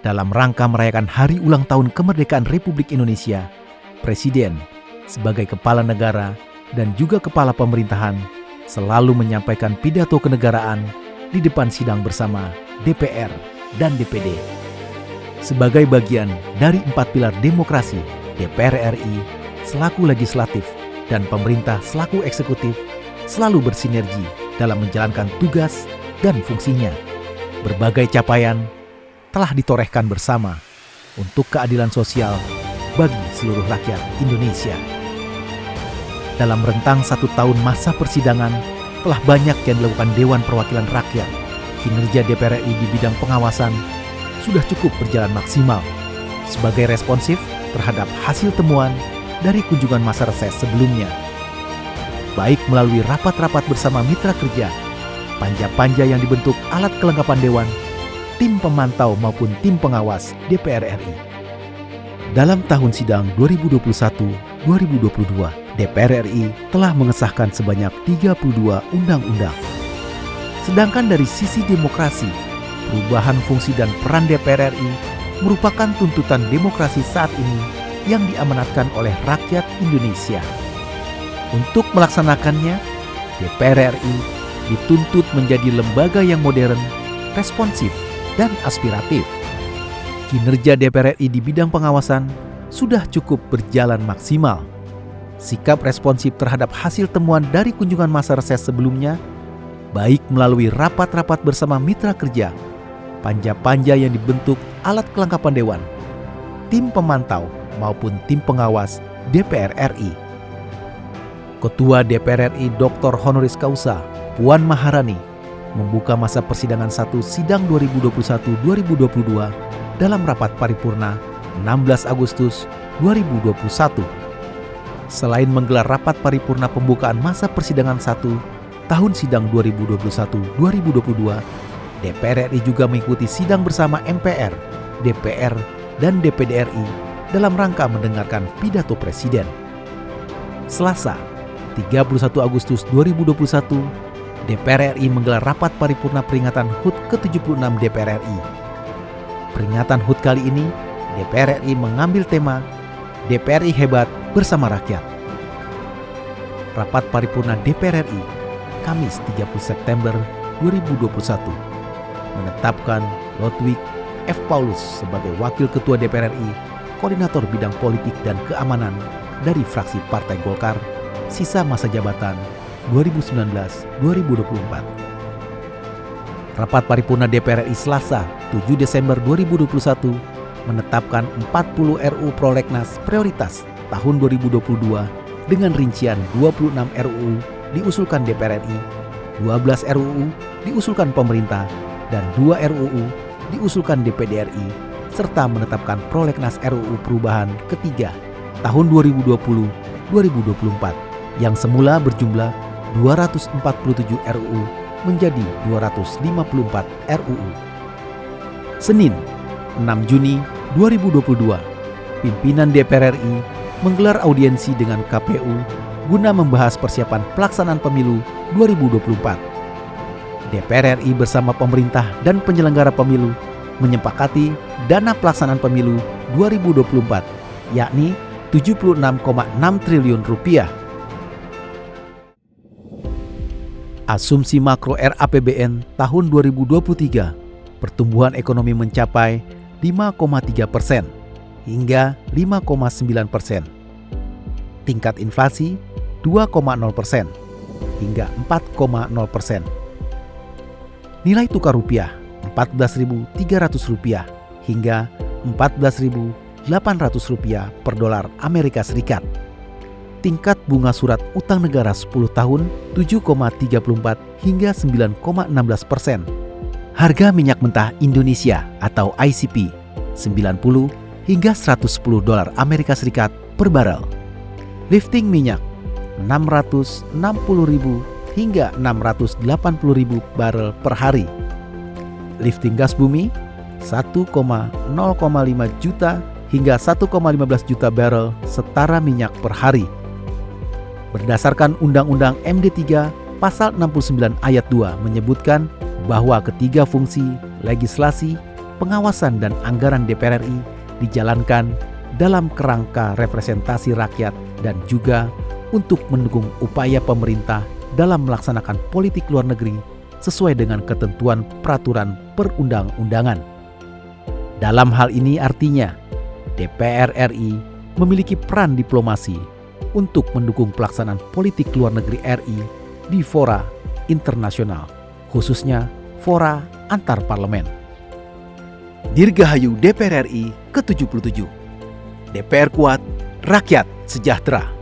Dalam rangka merayakan Hari Ulang Tahun Kemerdekaan Republik Indonesia, Presiden sebagai kepala negara dan juga kepala pemerintahan selalu menyampaikan pidato kenegaraan di depan sidang bersama DPR dan DPD. Sebagai bagian dari 4 pilar demokrasi, DPR RI selaku legislatif dan pemerintah selaku eksekutif selalu bersinergi dalam menjalankan tugas dan fungsinya. Berbagai capaian telah ditorehkan bersama untuk keadilan sosial bagi seluruh rakyat Indonesia. Dalam rentang 1 tahun masa persidangan, telah banyak yang dilakukan Dewan Perwakilan Rakyat. Kinerja DPR RI di bidang pengawasan sudah cukup berjalan maksimal sebagai responsif terhadap hasil temuan dari kunjungan masa reses sebelumnya. Baik melalui rapat-rapat bersama mitra kerja, panja-panja yang dibentuk alat kelengkapan Dewan, tim pemantau maupun tim pengawas DPR RI. Dalam tahun sidang 2021-2022, DPR RI telah mengesahkan sebanyak 32 undang-undang. Sedangkan dari sisi demokrasi, perubahan fungsi dan peran DPR RI merupakan tuntutan demokrasi saat ini yang diamanatkan oleh rakyat Indonesia. Untuk melaksanakannya, DPR RI dituntut menjadi lembaga yang modern, responsif, dan aspiratif. Kinerja DPR RI di bidang pengawasan sudah cukup berjalan maksimal. Sikap responsif terhadap hasil temuan dari kunjungan masa reses sebelumnya, baik melalui rapat-rapat bersama mitra kerja, panja-panja yang dibentuk alat kelengkapan Dewan, tim pemantau maupun tim pengawas DPR RI. Ketua DPR RI Dr. Honoris Causa Puan Maharani membuka masa persidangan 1 sidang 2021-2022 dalam rapat paripurna 16 Agustus 2021. Selain menggelar rapat paripurna pembukaan masa persidangan 1 tahun sidang 2021-2022, DPR RI juga mengikuti sidang bersama MPR, DPR, dan DPD RI dalam rangka mendengarkan pidato Presiden. Selasa, 31 Agustus 2021, DPR RI menggelar rapat paripurna peringatan HUT ke-76 DPR RI. Peringatan HUT kali ini, DPR RI mengambil tema DPR RI Hebat Bersama Rakyat. Rapat paripurna DPR RI, Kamis 30 September 2021, menetapkan Lodwig F. Paulus sebagai Wakil Ketua DPR RI, Koordinator Bidang Politik dan Keamanan dari fraksi Partai Golkar, sisa masa jabatan 2019-2024. Rapat paripurna DPR RI Selasa 7 Desember 2021 menetapkan 40 RUU Prolegnas Prioritas tahun 2022 dengan rincian 26 RUU diusulkan DPR RI, 12 RUU diusulkan pemerintah, dan 2 RUU diusulkan DPD RI, serta menetapkan Prolegnas RUU Perubahan ketiga tahun 2020-2024 yang semula berjumlah 247 RUU menjadi 254 RUU. Senin, 6 Juni 2022, pimpinan DPR RI menggelar audiensi dengan KPU guna membahas persiapan pelaksanaan pemilu 2024. DPR RI bersama pemerintah dan penyelenggara pemilu menyepakati dana pelaksanaan pemilu 2024, yakni Rp76,6 triliun. Asumsi makro RAPBN tahun 2023, pertumbuhan ekonomi mencapai 5,3% hingga 5,9%. Tingkat inflasi 2,0% hingga 4,0%. Nilai tukar rupiah Rp14.300 hingga Rp14.800 per dolar Amerika Serikat. Tingkat bunga surat utang negara 10 tahun 7,34 hingga 9,16%. Harga minyak mentah Indonesia atau ICP 90 hingga 110 dolar Amerika Serikat per barel. Lifting minyak 660.000 hingga 680.000 barel per hari. Lifting gas bumi 1,05 juta hingga 1,15 juta barel setara minyak per hari. Berdasarkan Undang-Undang MD3 Pasal 69 Ayat 2 menyebutkan bahwa ketiga fungsi legislasi, pengawasan dan anggaran DPR RI dijalankan dalam kerangka representasi rakyat dan juga untuk mendukung upaya pemerintah dalam melaksanakan politik luar negeri sesuai dengan ketentuan peraturan perundang-undangan. Dalam hal ini artinya, DPR RI memiliki peran diplomasi untuk mendukung pelaksanaan politik luar negeri RI di fora internasional, khususnya fora antar parlemen. Dirgahayu DPR RI ke-77. DPR kuat, rakyat sejahtera.